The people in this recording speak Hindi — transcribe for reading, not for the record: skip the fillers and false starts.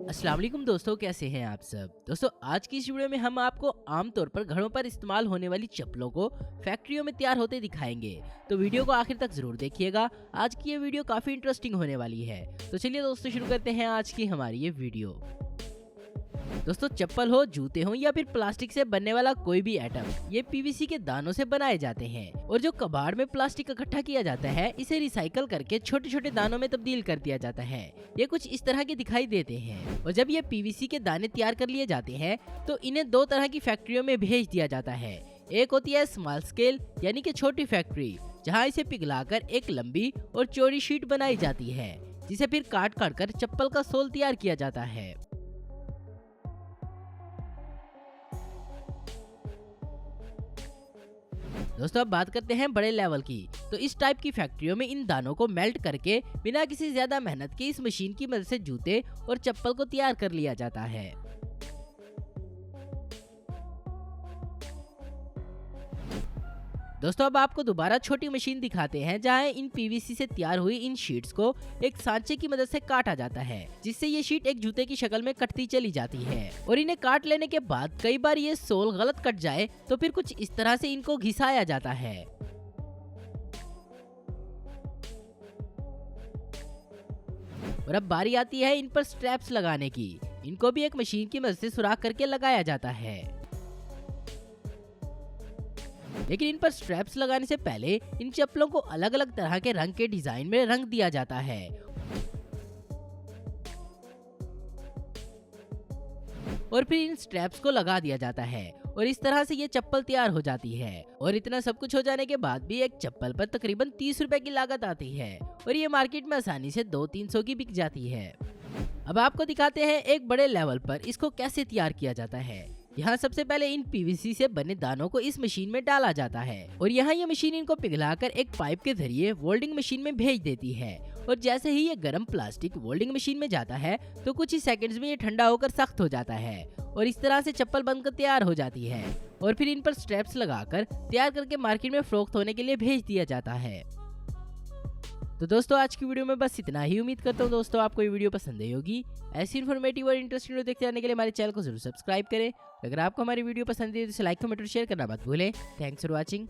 अस्सलाम वालेकुम दोस्तों, कैसे हैं आप सब। दोस्तों आज की इस वीडियो में हम आपको आमतौर पर घरों पर इस्तेमाल होने वाली चप्पलों को फैक्ट्रियों में तैयार होते दिखाएंगे। तो वीडियो को आखिर तक जरूर देखिएगा। आज की ये वीडियो काफी इंटरेस्टिंग होने वाली है। तो चलिए दोस्तों शुरू करते हैं आज की हमारी ये वीडियो। दोस्तों चप्पल हो, जूते हो या फिर प्लास्टिक से बनने वाला कोई भी आइटम, ये पीवीसी के दानों से बनाए जाते हैं। और जो कबाड़ में प्लास्टिक इकट्ठा किया जाता है, इसे रिसाइकल करके छोटे छोटे दानों में तब्दील कर दिया जाता है। ये कुछ इस तरह के दिखाई देते हैं। और जब ये पीवीसी के दाने तैयार कर लिए जाते हैं तो इन्हें दो तरह की फैक्ट्रियों में भेज दिया जाता है। एक होती है स्मॉल स्केल यानी कि छोटी फैक्ट्री, जहाँ इसे पिघलाकर एक लंबी और चौड़ी शीट बनाई जाती है, जिसे फिर काट काट कर चप्पल का सोल तैयार किया जाता है। दोस्तों अब बात करते हैं बड़े लेवल की। तो इस टाइप की फैक्ट्रियों में इन दानों को मेल्ट करके बिना किसी ज्यादा मेहनत के इस मशीन की मदद से जूते और चप्पल को तैयार कर लिया जाता है। दोस्तों अब आपको दोबारा छोटी मशीन दिखाते हैं, जहां इन पीवीसी से तैयार हुई इन शीट्स को एक सांचे की मदद से काटा जाता है, जिससे ये शीट एक जूते की शक्ल में कटती चली जाती है। और इन्हें काट लेने के बाद कई बार ये सोल गलत कट जाए तो फिर कुछ इस तरह से इनको घिसाया जाता है। और अब बारी आती है इन पर स्ट्रैप्स लगाने की। इनको भी एक मशीन की मदद से सुराख करके लगाया जाता है। लेकिन इन पर स्ट्रैप्स लगाने से पहले इन चप्पलों को अलग अलग तरह के रंग के डिजाइन में रंग दिया जाता है। और फिर इन स्ट्रैप्स को लगा दिया जाता है और इस तरह से ये चप्पल तैयार हो जाती है। और इतना सब कुछ हो जाने के बाद भी एक चप्पल पर तकरीबन 30 रुपए की लागत आती है और ये मार्केट में आसानी से 200-300 की बिक जाती है। अब आपको दिखाते हैं एक बड़े लेवल पर इसको कैसे तैयार किया जाता है। यहाँ सबसे पहले इन पीवीसी से बने दानों को इस मशीन में डाला जाता है और यहाँ ये मशीन इनको पिघलाकर एक पाइप के जरिए वोल्डिंग मशीन में भेज देती है। और जैसे ही ये गर्म प्लास्टिक वोल्डिंग मशीन में जाता है तो कुछ ही सेकंड्स में ये ठंडा होकर सख्त हो जाता है और इस तरह से चप्पल बनकर तैयार हो जाती है। और फिर इन पर स्ट्रैप्स लगाकर तैयार करके मार्केट में फरोख्त होने के लिए भेज दिया जाता है। तो दोस्तों आज की वीडियो में बस इतना ही। उम्मीद करता हूँ दोस्तों आपको ये वीडियो पसंद आई होगी। ऐसी इन्फॉर्मेटिव और इंटरेस्टिंग वीडियो देखते रहने के लिए हमारे चैनल को जरूर सब्सक्राइब करें। अगर आपको हमारी वीडियो पसंद है तो इसे लाइक, कमेंट और शेयर करना मत भूलें। Thanks for watching.